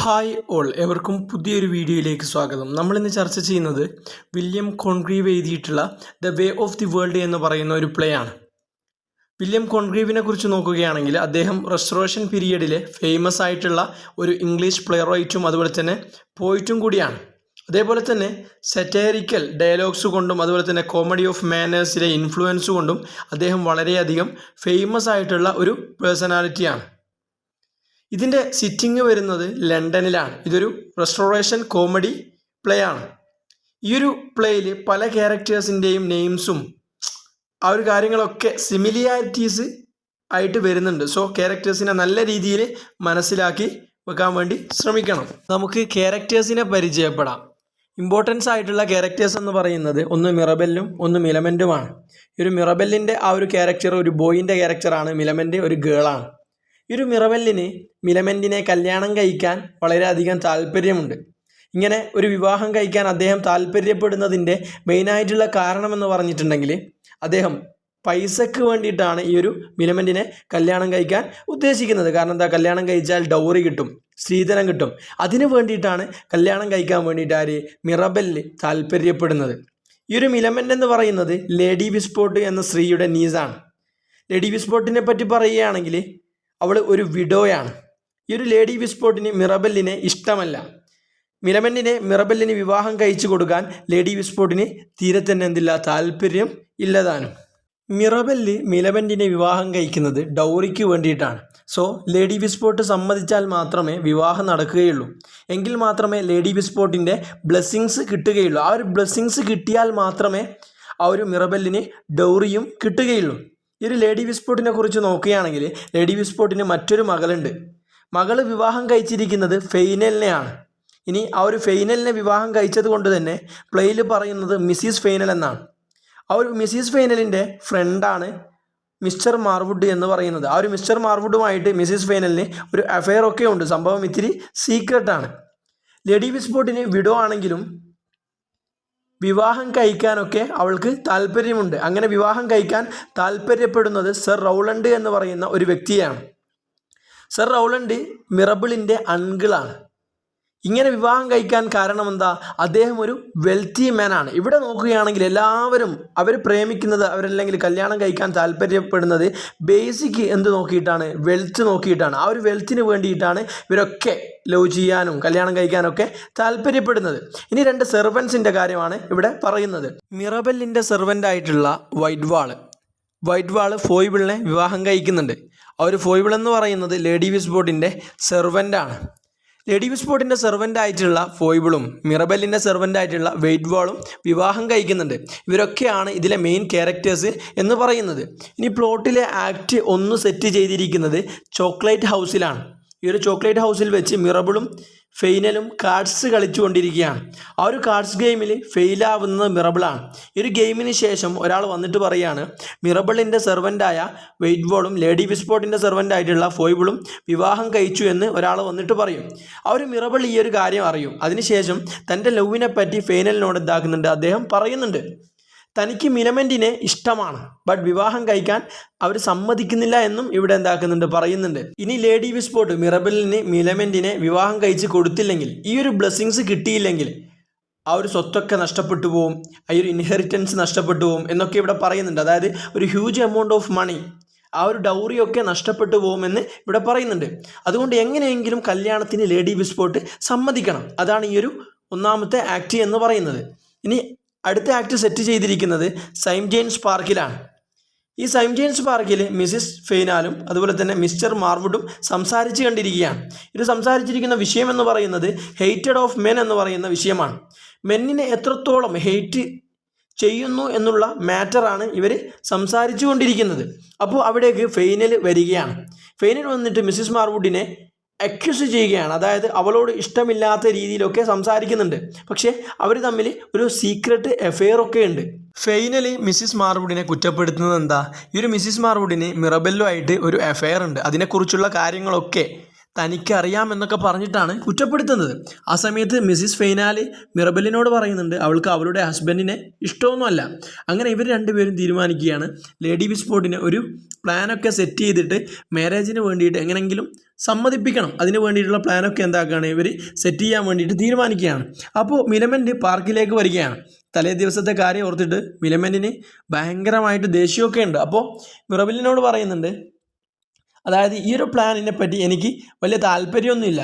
Hi all, എവർക്കും പുതിയൊരു വീഡിയോയിലേക്ക് സ്വാഗതം. നമ്മളിന്ന് ചർച്ച ചെയ്യുന്നത് വില്യം കോൺഗ്രീവ് എഴുതിയിട്ടുള്ള the way of the world എന്ന് പറയുന്ന ഒരു പ്ലേ ആണ്. വില്യം കോൺഗ്രീവിനെ കുറിച്ച് നോക്കുകയാണെങ്കിൽ അദ്ദേഹം റെസ്റ്റോറേഷൻ പീരിയഡിലെ ഫേമസ് ആയിട്ടുള്ള ഒരു ഇംഗ്ലീഷ് പ്ലേ റൈറ്റും അതുപോലെ തന്നെ പോയിറ്റും കൂടിയാണ്. അതേപോലെ തന്നെ സെറ്റേറിക്കൽ ഡയലോഗ്സ് കൊണ്ടും അതുപോലെ തന്നെ കോമഡി ഓഫ് മാനേഴ്സിലെ ഇൻഫ്ലുവൻസ് കൊണ്ടും അദ്ദേഹം വളരെയധികം ഫേമസ് ആയിട്ടുള്ള ഒരു പേഴ്സണാലിറ്റിയാണ്. ഇതിൻ്റെ സിറ്റിംഗ് വരുന്നത് ലണ്ടനിലാണ്. ഇതൊരു റെസ്റ്റോറേഷൻ കോമഡി പ്ലേ ആണ്. ഈ ഒരു പ്ലേയിൽ പല ക്യാരക്ടേഴ്സിൻ്റെയും നെയിംസും ആ ഒരു കാര്യങ്ങളൊക്കെ സിമിലിയാരിറ്റീസ് ആയിട്ട് വരുന്നുണ്ട്. സോ ക്യാരക്ടേഴ്സിനെ നല്ല രീതിയിൽ മനസ്സിലാക്കി വെക്കാൻ വേണ്ടി ശ്രമിക്കണം. നമുക്ക് ക്യാരക്ടേഴ്സിനെ പരിചയപ്പെടാം. ഇമ്പോർട്ടൻസ് ആയിട്ടുള്ള ക്യാരക്ടേഴ്സ് എന്ന് പറയുന്നത് ഒന്ന് മിറബെല്ലും ഒന്ന് മിലമെൻറ്റുമാണ്. ഈ ഒരു മിറബെല്ലിൻ്റെ ആ ഒരു ക്യാരക്ടർ ഒരു ബോയിൻ്റെ ക്യാരക്ടറാണ്, മിലമെൻറ്റ് ഒരു ഗേളാണ്. ഈ ഒരു മിറബെല്ലിന് മിലമെൻറ്റിനെ കല്യാണം കഴിക്കാൻ വളരെയധികം താല്പര്യമുണ്ട്. ഇങ്ങനെ ഒരു വിവാഹം കഴിക്കാൻ അദ്ദേഹം താല്പര്യപ്പെടുന്നതിൻ്റെ മെയിനായിട്ടുള്ള കാരണമെന്ന് പറഞ്ഞിട്ടുണ്ടെങ്കിൽ അദ്ദേഹം പൈസക്ക് വേണ്ടിയിട്ടാണ് ഈ ഒരു മിലമെൻറ്റിനെ കല്യാണം കഴിക്കാൻ ഉദ്ദേശിക്കുന്നത്. കാരണം എന്താ, കല്യാണം കഴിച്ചാൽ ഡൗറി കിട്ടും, സ്ത്രീധനം കിട്ടും. അതിന് വേണ്ടിയിട്ടാണ് കല്യാണം കഴിക്കാൻ വേണ്ടിയിട്ട് മിറബെല്ല് താല്പര്യപ്പെടുന്നത്. ഈ ഒരു മിലമെൻ്റ് എന്ന് പറയുന്നത് ലേഡി വിസ്പോർട്ട് എന്ന സ്ത്രീയുടെ നീസാണ്. ലേഡി വിസ്പോർട്ടിനെ പറ്റി പറയുകയാണെങ്കിൽ അവൾ ഒരു വിഡോയാണ്. ഈ ഒരു ലേഡി വിസ്പോർട്ടിന് മിറബെല്ലിനെ ഇഷ്ടമല്ല. മിറബെല്ലിന് വിവാഹം കഴിച്ചു കൊടുക്കാൻ ലേഡി വിസ്പോർട്ടിന് തീരെ തന്നെ താല്പര്യം ഇല്ലതാനും. മിറബെല്ല് മിലമെൻറ്റിനെ വിവാഹം കഴിക്കുന്നത് ഡൗറിക്ക് വേണ്ടിയിട്ടാണ്. സോ ലേഡി വിസ്പോർട്ട് സമ്മതിച്ചാൽ മാത്രമേ വിവാഹം നടക്കുകയുള്ളൂ. എങ്കിൽ മാത്രമേ ലേഡി വിസ്പോർട്ടിൻ്റെ ബ്ലെസ്സിങ്സ് കിട്ടുകയുള്ളൂ. ആ ഒരു ബ്ലെസ്സിങ്സ് കിട്ടിയാൽ മാത്രമേ ആ ഒരു മിറബെല്ലിന് ഡൗറിയും കിട്ടുകയുള്ളൂ. ഈ ഒരു ലേഡി വിസ്പോർട്ടിനെ കുറിച്ച് നോക്കുകയാണെങ്കിൽ ലേഡി വിസ്പോർട്ടിന് മറ്റൊരു മകളുണ്ട്. മകൾ വിവാഹം കഴിച്ചിരിക്കുന്നത് ഫെയ്നലിനെയാണ്. ഇനി ആ ഒരു ഫെയ്നലിനെ വിവാഹം കഴിച്ചത് കൊണ്ട് തന്നെ പ്ലേയിൽ പറയുന്നത് മിസ്സിസ് ഫെയ്നൽ എന്നാണ്. ആ ഒരു മിസ്സിസ് ഫെയ്നലിൻ്റെ ഫ്രണ്ടാണ് മിസ്റ്റർ മാർവുഡ് എന്ന് പറയുന്നത്. ആ ഒരു മിസ്റ്റർ മാർവുഡുമായിട്ട് മിസ്സിസ് ഫെയ്നലിന് ഒരു അഫെയർ ഒക്കെ ഉണ്ട്. സംഭവം ഇത്തിരി സീക്രട്ടാണ്. ലേഡി വിസ്പോർട്ടിന് വിഡോ ആണെങ്കിലും വിവാഹം കഴിക്കാനൊക്കെ അവൾക്ക് താല്പര്യമുണ്ട്. അങ്ങനെ വിവാഹം കഴിക്കാൻ താല്പര്യപ്പെടുന്നത് സർ റൗളണ്ട് എന്ന് പറയുന്ന ഒരു വ്യക്തിയാണ്. സർ റൗളണ്ട് മിറബിളിൻ്റെ അങ്കിളാണ്. ഇങ്ങനെ വിവാഹം കഴിക്കാൻ കാരണം എന്താ, അദ്ദേഹം ഒരു വെൽത്തി മാനാണ്. ഇവിടെ നോക്കുകയാണെങ്കിൽ എല്ലാവരും അവർ പ്രേമിക്കുന്നത് അവരല്ലെങ്കിൽ കല്യാണം കഴിക്കാൻ താല്പര്യപ്പെടുന്നത് ബേസിക് എന്ത് നോക്കിയിട്ടാണ്, വെൽത്ത് നോക്കിയിട്ടാണ്. ആ ഒരു വെൽത്തിന് വേണ്ടിയിട്ടാണ് ഇവരൊക്കെ ലവ് ചെയ്യാനും കല്യാണം കഴിക്കാനൊക്കെ താല്പര്യപ്പെടുന്നത്. ഇനി രണ്ട് സെർവൻസിൻ്റെ കാര്യമാണ് ഇവിടെ പറയുന്നത്. മിറബെല്ലിൻ്റെ സെർവൻ്റായിട്ടുള്ള വൈറ്റ് വാള് ഫോയിബിളിനെ വിവാഹം കഴിക്കുന്നുണ്ട്. ആ ഒരു ഫോയിബിൾ എന്ന് പറയുന്നത് ലേഡി വിസ്പോർട്ടിൻ്റെ സെർവൻ്റാണ്. ലേഡി വിസ്പോർട്ടിൻ്റെ സെർവൻ്റ് ആയിട്ടുള്ള ഫോയിബിളും മിറബെല്ലിൻ്റെ സെർവൻ്റ് ആയിട്ടുള്ള വൈറ്റ് വാളും വിവാഹം കഴിക്കുന്നുണ്ട്. ഇവരൊക്കെയാണ് ഇതിലെ മെയിൻ ക്യാരക്ടേഴ്സ് എന്ന് പറയുന്നത്. ഇനി പ്ലോട്ടിലെ ആക്ട് 1 സെറ്റ് ചെയ്തിരിക്കുന്നത് ചോക്ലേറ്റ് ഹൗസിലാണ്. ഈ ഒരു ചോക്ലേറ്റ് ഹൗസിൽ വെച്ച് മിറബിളും ഫെയ്നലും കാർഡ്സ് കളിച്ചുകൊണ്ടിരിക്കുകയാണ്. ആ ഒരു കാർഡ്സ് ഗെയിമിൽ ഫെയിലാവുന്നത് മിറബിളാണ്. ഈ ഒരു ഗെയിമിന് ശേഷം ഒരാൾ വന്നിട്ട് പറയുകയാണ്, മിറബിളിൻ്റെ സെർവൻ്റായ വൈറ്റ് വാളും ലേഡി വിസ്പോർട്ടിൻ്റെ സെർവൻ്റായിട്ടുള്ള ഫോയിബിളും വിവാഹം കഴിച്ചു എന്ന് ഒരാൾ വന്നിട്ട് പറയും. ആ ഒരു മിറബിൾ ഈ ഒരു കാര്യം അറിയും. അതിനുശേഷം തൻ്റെ ലവിനെ പറ്റി ഫെയ്നലിനോട് എന്താക്കുന്നുണ്ട്, അദ്ദേഹം പറയുന്നുണ്ട് തനിക്ക് മിലമെൻറ്റിനെ ഇഷ്ടമാണ്, ബട്ട് വിവാഹം കഴിക്കാൻ അവർ സമ്മതിക്കുന്നില്ല എന്നും ഇവിടെ എന്താക്കുന്നുണ്ട്, പറയുന്നുണ്ട്. ഇനി ലേഡി വിസ്പോർട്ട് മിലമെൻറ്റിനെ വിവാഹം കഴിച്ച് കൊടുത്തില്ലെങ്കിൽ, ഈ ഒരു ബ്ലെസ്സിങ്സ് കിട്ടിയില്ലെങ്കിൽ ആ ഒരു സ്വത്തൊക്കെ നഷ്ടപ്പെട്ടു പോവും, ആ ഒരു ഇൻഹെറിറ്റൻസ് നഷ്ടപ്പെട്ടു പോവും എന്നൊക്കെ ഇവിടെ പറയുന്നുണ്ട്. അതായത് ഒരു ഹ്യൂജ് എമൗണ്ട് ഓഫ് മണി, ആ ഒരു ഡൗറിയൊക്കെ നഷ്ടപ്പെട്ടു പോകുമെന്ന് ഇവിടെ പറയുന്നുണ്ട്. അതുകൊണ്ട് എങ്ങനെയെങ്കിലും കല്യാണത്തിന് ലേഡി വിസ്പോർട്ട് സമ്മതിക്കണം. അതാണ് ഈ ഒരു ഒന്നാമത്തെ ആക്ട് എന്ന് പറയുന്നത്. ഇനി അടുത്ത ആക്ട് സെറ്റ് ചെയ്തിരിക്കുന്നത് സെയിൻറ്റ് ജെയിംസ് പാർക്കിലാണ്. ഈ സെയിൻറ്റ് ജെയിംസ് പാർക്കിൽ മിസ്സിസ് ഫെയ്നാലും അതുപോലെ തന്നെ മിസ്റ്റർ മാർവുഡും സംസാരിച്ച് കണ്ടിരിക്കുകയാണ്. ഇത് സംസാരിച്ചിരിക്കുന്ന വിഷയം എന്ന് പറയുന്നത് ഹെയ്റ്റഡ് ഓഫ് മെൻ എന്ന് പറയുന്ന വിഷയമാണ്. മെന്നിനെ എത്രത്തോളം ഹെയ്റ്റ് ചെയ്യുന്നു എന്നുള്ള മാറ്ററാണ് ഇവർ സംസാരിച്ചു കൊണ്ടിരിക്കുന്നത്. അപ്പോൾ അവിടേക്ക് ഫെയ്നൽ വരികയാണ്. ഫെയ്നൽ വന്നിട്ട് മിസ്സിസ് മാർവുഡിനെ അക്യൂസ് ചെയ്യുകയാണ്. അതായത് അവളോട് ഇഷ്ടമില്ലാത്ത രീതിയിലൊക്കെ സംസാരിക്കുന്നുണ്ട്. പക്ഷേ അവർ തമ്മിൽ ഒരു സീക്രട്ട് അഫെയർ ഒക്കെ ഉണ്ട്. ഫെയ്നൽ മിസ്സിസ് മാർവുഡിനെ കുറ്റപ്പെടുത്തുന്നത് എന്താ, ഈ ഒരു മിസ്സിസ് മാർവുഡിന് മിറബെല്ലുമായിട്ട് ഒരു അഫെയർ ഉണ്ട്. അതിനെക്കുറിച്ചുള്ള കാര്യങ്ങളൊക്കെ തനിക്കറിയാമെന്നൊക്കെ പറഞ്ഞിട്ടാണ് കുറ്റപ്പെടുത്തുന്നത്. ആ സമയത്ത് മിസ്സിസ് ഫെയ്നാൽ മിറബലിനോട് പറയുന്നുണ്ട് അവൾക്ക് അവളുടെ ഹസ്ബൻഡിനെ ഇഷ്ടമൊന്നുമല്ല. അങ്ങനെ ഇവർ രണ്ടുപേരും തീരുമാനിക്കുകയാണ് ലേഡി വിസ്പോർട്ടിനെ ഒരു പ്ലാനൊക്കെ സെറ്റ് ചെയ്തിട്ട് മാരേജിന് വേണ്ടിയിട്ട് എങ്ങനെയെങ്കിലും സമ്മതിപ്പിക്കണം. അതിന് വേണ്ടിയിട്ടുള്ള പ്ലാനൊക്കെ എന്താക്കുകയാണ് ഇവർ സെറ്റ് ചെയ്യാൻ വേണ്ടിയിട്ട് തീരുമാനിക്കുകയാണ്. അപ്പോൾ മിലമെൻ്റ് പാർക്കിലേക്ക് വരികയാണ്. തലേ ദിവസത്തെ കാര്യം ഓർത്തിട്ട് മിലമെൻറ്റിന് ഭയങ്കരമായിട്ട് ദേഷ്യമൊക്കെ ഉണ്ട്. അപ്പോൾ മിറബലിനോട് പറയുന്നുണ്ട് അതായത് ഈ ഒരു പ്ലാനിനെ പറ്റി എനിക്ക് വലിയ താല്പര്യമൊന്നുമില്ല,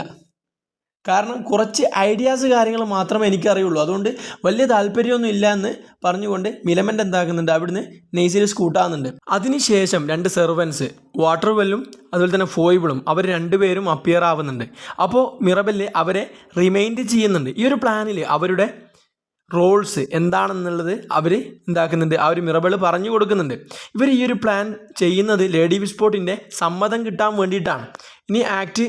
കാരണം കുറച്ച് ഐഡിയാസ് കാര്യങ്ങൾ മാത്രമേ എനിക്കറിയുള്ളൂ, അതുകൊണ്ട് വലിയ താല്പര്യമൊന്നും ഇല്ല എന്ന് പറഞ്ഞുകൊണ്ട് മിലമെൻ്റ് എന്താക്കുന്നുണ്ട് അവിടുന്ന് നെയ്സിൽ സ്കൂട്ടാകുന്നുണ്ട്. അതിനുശേഷം 2 സെർവൻസ് വാട്ടർവെല്ലും അതുപോലെ തന്നെ ഫോയിബിളും അവർ രണ്ടുപേരും അപ്പിയർ ആവുന്നുണ്ട്. അപ്പോൾ മിറബല് അവരെ റിമൈൻഡ് ചെയ്യുന്നുണ്ട് ഈ ഒരു പ്ലാനിൽ അവരുടെ റോൾസ് എന്താണെന്നുള്ളത് അവർ എന്താക്കുന്നുണ്ട് ആ ഒരു മിറബിൾ പറഞ്ഞു കൊടുക്കുന്നുണ്ട്. ഇവർ ഈ ഒരു പ്ലാൻ ചെയ്യുന്നത് ലേഡി വിസ്പോർട്ടിൻ്റെ സമ്മതം കിട്ടാൻ വേണ്ടിയിട്ടാണ്. ഇനി ആക്ട്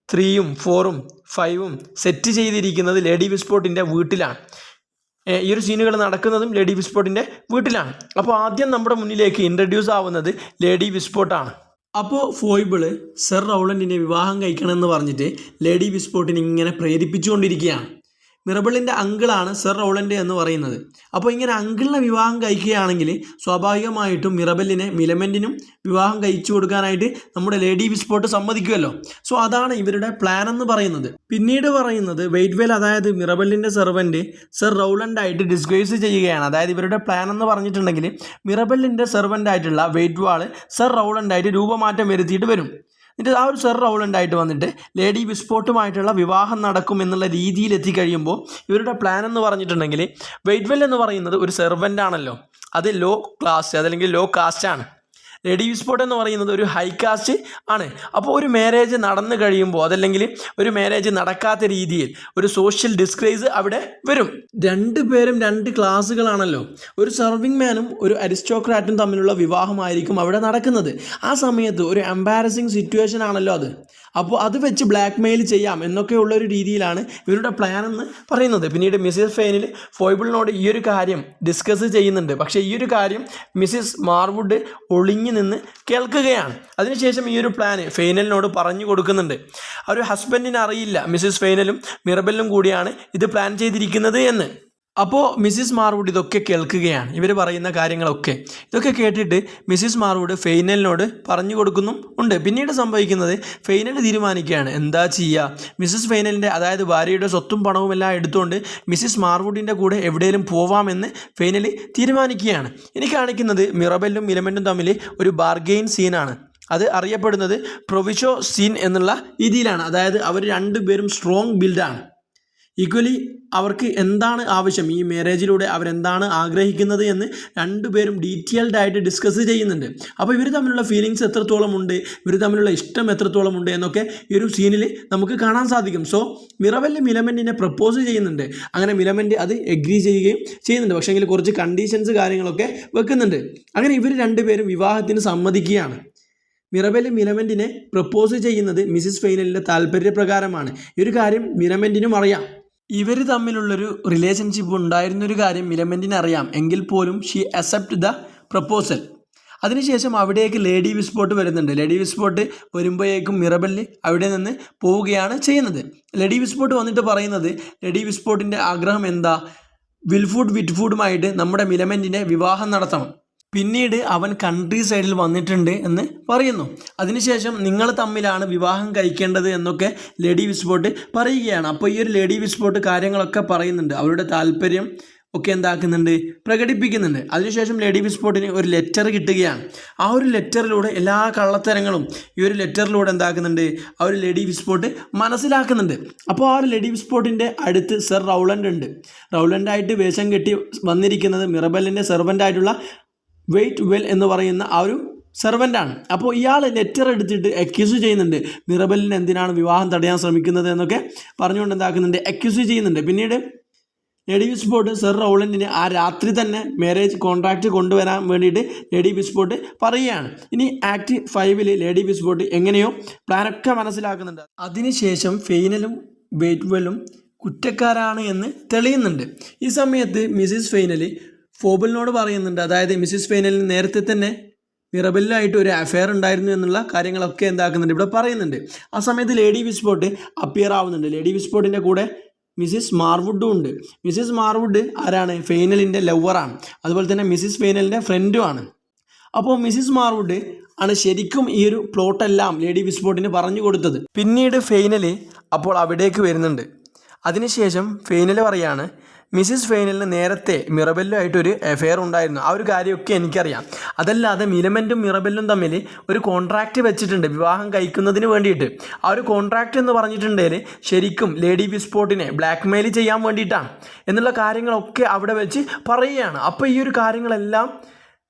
3ഉം 4ഉം 5ഉം സെറ്റ് ചെയ്തിരിക്കുന്നത് ലേഡി വിസ്പോർട്ടിൻ്റെ വീട്ടിലാണ്. ഈ ഒരു സീനുകൾ നടക്കുന്നതും ലേഡി വിസ്പോർട്ടിൻ്റെ വീട്ടിലാണ്. അപ്പോൾ ആദ്യം നമ്മുടെ മുന്നിലേക്ക് ഇൻട്രൊഡ്യൂസ് ആവുന്നത് ലേഡി വിസ്പോർട്ടാണ്. അപ്പോൾ ഫോയിബിള് സർ റൗളൻഡിനെ വിവാഹം കഴിക്കണമെന്ന് പറഞ്ഞിട്ട് ലേഡി വിസ്പോർട്ടിനെ ഇങ്ങനെ പ്രേരിപ്പിച്ചുകൊണ്ടിരിക്കുകയാണ്. മിറബിളിൻ്റെ അങ്കിളാണ് സർ റൗളൻഡ് എന്ന് പറയുന്നത്. അപ്പോൾ ഇങ്ങനെ അങ്കിളിനെ വിവാഹം കഴിക്കുകയാണെങ്കിൽ സ്വാഭാവികമായിട്ടും മിറബലിനെ മിലമെൻറ്റിനും വിവാഹം കഴിച്ചു കൊടുക്കാനായിട്ട് നമ്മുടെ ലേഡി വിസ്പോർട്ട് സമ്മതിക്കുമല്ലോ. സോ അതാണ് ഇവരുടെ പ്ലാൻ എന്ന് പറയുന്നത്. പിന്നീട് പറയുന്നത് വെയ്റ്റ്വെൽ അതായത് മിറബലിൻ്റെ സെർവൻറ്റ് സർ റൗളൻഡായിട്ട് ഡിസ്ഗൈസ് ചെയ്യുകയാണ്. അതായത് ഇവരുടെ പ്ലാൻ എന്ന് പറഞ്ഞിട്ടുണ്ടെങ്കിൽ മിറബലിൻ്റെ സെർവൻ്റായിട്ടുള്ള വെയ്റ്റ്വാൾ സർ റൗളൻഡായിട്ട് രൂപമാറ്റം വരുത്തിയിട്ട് വരും. എന്നിട്ട് ആ ഒരു സർ റൗളൻഡായിട്ട് വന്നിട്ട് ലേഡി വിസ്പോർട്ടുമായിട്ടുള്ള വിവാഹം നടക്കും എന്നുള്ള രീതിയിൽ എത്തിക്കഴിയുമ്പോൾ ഇവരുടെ പ്ലാൻ എന്ന് പറഞ്ഞിട്ടുണ്ടെങ്കിൽ വെയ്റ്റ്വെൽ എന്ന് പറയുന്നത് ഒരു സെർവൻ്റ് ആണല്ലോ, അത് ലോ ക്ലാസ് അതല്ലെങ്കിൽ ലോ കാസ്റ്റാണ്. ലേഡി വിസ്പോർട്ട് എന്ന് പറയുന്നത് ഒരു ഹൈ കാസ്റ്റ് ആണ്. അപ്പോൾ ഒരു മാരേജ് നടന്നു കഴിയുമ്പോൾ അതല്ലെങ്കിൽ ഒരു മാരേജ് നടക്കാത്ത രീതിയിൽ ഒരു സോഷ്യൽ ഡിസ്ഗ്രേസ് അവിടെ വരും. രണ്ടുപേരും 2 ക്ലാസ്സുകളാണല്ലോ. ഒരു സർവിങ് മാനും ഒരു അരിസ്റ്റോക്രാറ്റും തമ്മിലുള്ള വിവാഹമായിരിക്കും അവിടെ നടക്കുന്നത്. ആ സമയത്ത് ഒരു എംബാരസിങ് സിറ്റുവേഷൻ ആണല്ലോ അത്. അപ്പോൾ അത് വെച്ച് ബ്ലാക്ക് മെയിൽ ചെയ്യാം എന്നൊക്കെയുള്ള ഒരു രീതിയിലാണ് ഇവരുടെ പ്ലാൻ എന്ന് പറയുന്നത്. പിന്നീട് മിസ്സിസ് ഫെയ്നിൽ ഫോയിബിളിനോട് ഈ ഒരു കാര്യം ഡിസ്കസ് ചെയ്യുന്നുണ്ട്. പക്ഷേ ഈ ഒരു കാര്യം മിസ്സിസ് മാർവുഡ് ഒളിഞ്ഞു നിന്ന് കേൾക്കുകയാണ്. അതിനുശേഷം ഈ ഒരു പ്ലാൻ ഫെയ്നലിനോട് പറഞ്ഞു കൊടുക്കുന്നുണ്ട്. ആ ഒരു ഹസ്ബൻഡിന് അറിയില്ല മിസ്സിസ് ഫെയ്നലും മിറബലും കൂടിയാണ് ഇത് പ്ലാൻ ചെയ്തിരിക്കുന്നത് എന്ന്. അപ്പോൾ മിസ്സിസ് മാർവുഡ് ഇതൊക്കെ കേൾക്കുകയാണ്, ഇവർ പറയുന്ന കാര്യങ്ങളൊക്കെ. ഇതൊക്കെ കേട്ടിട്ട് മിസ്സിസ് മാർവുഡ് ഫെയ്നലിനോട് പറഞ്ഞു കൊടുക്കുന്നും ഉണ്ട്. പിന്നീട് സംഭവിക്കുന്നത് ഫെയ്നൽ തീരുമാനിക്കുകയാണ് എന്താ ചെയ്യുക. മിസ്സിസ് ഫെയ്നലിൻ്റെ അതായത് ഭാര്യയുടെ സ്വത്തും പണവും എല്ലാം എടുത്തുകൊണ്ട് മിസ്സിസ് മാർവുഡിൻ്റെ കൂടെ എവിടെയെങ്കിലും പോവാമെന്ന് ഫെയ്നൽ തീരുമാനിക്കുകയാണ്. ഇനി കാണിക്കുന്നത് മിറബലും മിലമെൻറ്റും തമ്മിൽ ഒരു ബാർഗെയിൻ സീനാണ്. അത് അറിയപ്പെടുന്നത് പ്രൊവിഷോ സീൻ എന്നുള്ള രീതിയിലാണ്. അതായത് അവർ രണ്ടുപേരും സ്ട്രോങ് ബിൽഡാണ്. ഈക്വലി അവർക്ക് എന്താണ് ആവശ്യം, ഈ മാരേജിലൂടെ അവരെന്താണ് ആഗ്രഹിക്കുന്നത് എന്ന് രണ്ടുപേരും ഡീറ്റെയിൽഡ് ആയിട്ട് ഡിസ്കസ് ചെയ്യുന്നുണ്ട്. അപ്പോൾ ഇവർ തമ്മിലുള്ള ഫീലിങ്സ് എത്രത്തോളം ഉണ്ട്, ഇവർ തമ്മിലുള്ള ഇഷ്ടം എത്രത്തോളം ഉണ്ട് എന്നൊക്കെ ഈ ഒരു സീനിൽ നമുക്ക് കാണാൻ സാധിക്കും. സോ മിറബല് മിലമെൻറ്റിനെ പ്രപ്പോസ് ചെയ്യുന്നുണ്ട്. അങ്ങനെ മിലമെൻറ്റ് അത് എഗ്രി ചെയ്യുകയും ചെയ്യുന്നുണ്ട്. പക്ഷേങ്കിൽ കുറച്ച് കണ്ടീഷൻസ് കാര്യങ്ങളൊക്കെ വെക്കുന്നുണ്ട്. അങ്ങനെ ഇവർ രണ്ടുപേരും വിവാഹത്തിന് സമ്മതിക്കുകയാണ്. മിറബല് മിലമെൻറ്റിനെ പ്രപ്പോസ് ചെയ്യുന്നത് മിസ്സിസ് ഫെയ്നലിൻ്റെ താല്പര്യപ്രകാരമാണ്. ഈ ഒരു കാര്യം മിലമെൻറ്റിനും അറിയാം. ഇവർ തമ്മിലുള്ളൊരു റിലേഷൻഷിപ്പ് ഉണ്ടായിരുന്നൊരു കാര്യം മിലമെൻറ്റിന് അറിയാം. എങ്കിൽ പോലും ഷീ അക്സെപ്റ്റ് ദ പ്രപ്പോസൽ. അതിനുശേഷം അവിടേക്ക് ലേഡി വിസ്പോർട്ട് വരുന്നുണ്ട്. ലേഡി വിസ്പോർട്ട് വരുമ്പോഴേക്കും മിറബല് അവിടെ നിന്ന് പോവുകയാണ് ചെയ്യുന്നത്. ലേഡി വിസ്പോർട്ട് വന്നിട്ട് പറയുന്നത് ലേഡി വിസ്പോർട്ടിൻ്റെ ആഗ്രഹം എന്താ, വിൽഫുഡ് വിറ്റ്ഫുഡുമായിട്ട് നമ്മുടെ മിലമെൻറ്റിനെ വിവാഹം നടത്തണം. പിന്നീട് അവൻ കൺട്രി സൈഡിൽ വന്നിട്ടുണ്ട് എന്ന് പറയുന്നു. അതിനുശേഷം നിങ്ങൾ തമ്മിലാണ് വിവാഹം കഴിക്കേണ്ടത് എന്നൊക്കെ ലേഡി വിസ്പോർട്ട് പറയുകയാണ്. അപ്പോൾ ഈ ഒരു ലേഡി വിസ്പോർട്ട് കാര്യങ്ങളൊക്കെ പറയുന്നുണ്ട്, അവരുടെ താല്പര്യം ഒക്കെ എന്താക്കുന്നുണ്ട്, പ്രകടിപ്പിക്കുന്നുണ്ട്. അതിനുശേഷം ലേഡി വിസ്പോർട്ടിന് ഒരു ലെറ്റർ കിട്ടുകയാണ്. ആ ഒരു ലെറ്ററിലൂടെ എല്ലാ കള്ളത്തരങ്ങളും ഈ ഒരു ലെറ്ററിലൂടെ എന്താക്കുന്നുണ്ട്, ആ ഒരു ലേഡി വിസ്പോർട്ട് മനസ്സിലാക്കുന്നുണ്ട്. അപ്പോൾ ആ ഒരു ലേഡി വിസ്പോർട്ടിൻ്റെ അടുത്ത് സർ റൗളൻഡ് ഉണ്ട്. റൗളൻഡായിട്ട് വേഷം കെട്ടി വന്നിരിക്കുന്നത് മിറബലിൻ്റെ സെർവൻ്റായിട്ടുള്ള വെയ്റ്റ്വെൽ എന്ന് പറയുന്ന ആ ഒരു സെർവൻ്റാണ്. അപ്പോൾ ഇയാൾ ലെറ്റർ എടുത്തിട്ട് അക്യൂസ് ചെയ്യുന്നുണ്ട്, മിറബലിനെ എന്തിനാണ് വിവാഹം തടയാൻ ശ്രമിക്കുന്നത് എന്നൊക്കെ പറഞ്ഞുകൊണ്ട് എന്താക്കുന്നുണ്ട്, അക്യൂസ് ചെയ്യുന്നുണ്ട്. പിന്നീട് ലേഡി വിസ്പോർട്ട് സർ റൗളൻഡിന് ആ രാത്രി തന്നെ മാരേജ് കോൺട്രാക്റ്റ് കൊണ്ടുവരാൻ വേണ്ടിയിട്ട് ലേഡി വിസ്പോർട്ട് പറയുകയാണ്. ഇനി ആക്ട് 5 ലേഡി വിസ്പോർട്ട് എങ്ങനെയോ പ്ലാനൊക്കെ മനസ്സിലാക്കുന്നുണ്ട്. അതിനുശേഷം ഫെയ്നലും വെയ്റ്റ്വെല്ലും കുറ്റക്കാരാണ് എന്ന് തെളിയുന്നുണ്ട്. ഈ സമയത്ത് മിസ്സിസ് ഫെയ്നൽ ഫോബിളിനോട് പറയുന്നുണ്ട്, അതായത് മിസ്സിസ് ഫെയ്നലിന് നേരത്തെ തന്നെ മിറബെല്ലുമായിട്ട് ഒരു അഫെയർ ഉണ്ടായിരുന്നു എന്നുള്ള കാര്യങ്ങളൊക്കെ എന്താക്കുന്നുണ്ട് ഇവിടെ പറയുന്നുണ്ട്. ആ സമയത്ത് ലേഡി വിസ്പോർട്ട് അപ്പിയർ ആവുന്നുണ്ട്. ലേഡി വിസ്പോർട്ടിൻ്റെ കൂടെ മിസ്സിസ് മാർവുഡും ഉണ്ട്. മിസ്സിസ് മാർവുഡ് ആരാണ്? ഫെയ്നലിൻ്റെ ലവറാണ്. അതുപോലെ തന്നെ മിസ്സിസ് ഫെയ്നലിൻ്റെ ഫ്രണ്ടുമാണ്. അപ്പോൾ മിസ്സിസ് മാർവുഡ് ആണ് ശരിക്കും ഈ ഒരു പ്ലോട്ടെല്ലാം ലേഡി വിസ്പോർട്ടിന് പറഞ്ഞു കൊടുത്തത്. പിന്നീട് ഫെയ്നൽ അപ്പോൾ അവിടേക്ക് വരുന്നുണ്ട്. അതിനുശേഷം ഫെയ്നൽ പറയാണ് മിസ്സിസ് ഫെയ്നലിന് നേരത്തെ മിറബെല്ലുമായിട്ടൊരു അഫെയർ ഉണ്ടായിരുന്നു. ആ ഒരു കാര്യമൊക്കെ എനിക്കറിയാം. അതല്ലാതെ മിലമെൻറ്റും മിറബെല്ലും തമ്മിൽ ഒരു കോൺട്രാക്റ്റ് വെച്ചിട്ടുണ്ട് വിവാഹം കഴിക്കുന്നതിന് വേണ്ടിയിട്ട്. ആ ഒരു കോൺട്രാക്റ്റ് എന്ന് പറഞ്ഞിട്ടുണ്ടെങ്കിൽ ശരിക്കും ലേഡി വിസ്പോർട്ടിനെ ബ്ലാക്ക് മെയിൽ ചെയ്യാൻ വേണ്ടിയിട്ടാണ് എന്നുള്ള കാര്യങ്ങളൊക്കെ അവിടെ വെച്ച് പറയുകയാണ്. അപ്പോൾ ഈ ഒരു കാര്യങ്ങളെല്ലാം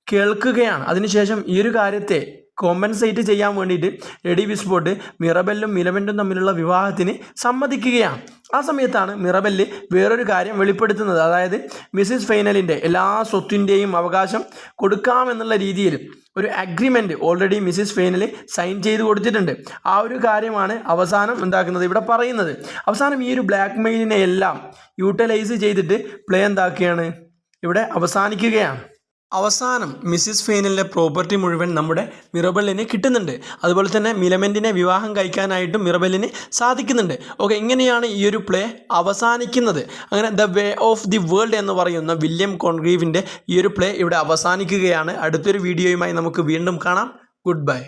കേൾക്കുകയാണ്. അതിനുശേഷം ഈ ഒരു കാര്യത്തെ കോമ്പൻസേറ്റ് ചെയ്യാൻ വേണ്ടിയിട്ട് ലേഡി വിസ്പോർട്ട് മിറബെല്ലും മിലമെൻറ്റും തമ്മിലുള്ള വിവാഹത്തിന് സമ്മതിക്കുകയാണ്. ആ സമയത്താണ് മിറബെല്ല് വേറൊരു കാര്യം വെളിപ്പെടുത്തുന്നത്. അതായത് മിസ്സിസ് ഫെയ്നലിൻ്റെ എല്ലാ സ്വത്തിൻ്റെയും അവകാശം കൊടുക്കാമെന്നുള്ള രീതിയിൽ ഒരു അഗ്രിമെൻറ്റ് ഓൾറെഡി മിസ്സിസ് ഫെയ്നൽ സൈൻ ചെയ്ത് കൊടുത്തിട്ടുണ്ട്. ആ ഒരു കാര്യമാണ് അവസാനം എന്താക്കുന്നത് ഇവിടെ പറയുന്നത്. അവസാനം ഈ ഒരു ബ്ലാക്ക് മെയിലിനെ എല്ലാം യൂട്ടിലൈസ് ചെയ്തിട്ട് പ്ലേ എന്താക്കുകയാണ് ഇവിടെ അവസാനിക്കുകയാണ്. അവസാനം മിസ്സിസ് ഫെയ്നലിൻ്റെ പ്രോപ്പർട്ടി മുഴുവൻ നമ്മുടെ മിറബെല്ലിന് കിട്ടുന്നുണ്ട്. അതുപോലെ തന്നെ മിലമെൻറ്റിനെ വിവാഹം കഴിക്കാനായിട്ടും മിറബെല്ലിന് സാധിക്കുന്നുണ്ട്. ഓക്കെ, ഇങ്ങനെയാണ് ഈ ഒരു പ്ലേ അവസാനിക്കുന്നത്. അങ്ങനെ the way of the world എന്ന് പറയുന്ന വില്യം കോൺഗ്രീവിൻ്റെ ഈ ഒരു പ്ലേ ഇവിടെ അവസാനിക്കുകയാണ്. അടുത്തൊരു വീഡിയോയുമായി നമുക്ക് വീണ്ടും കാണാം. Good bye.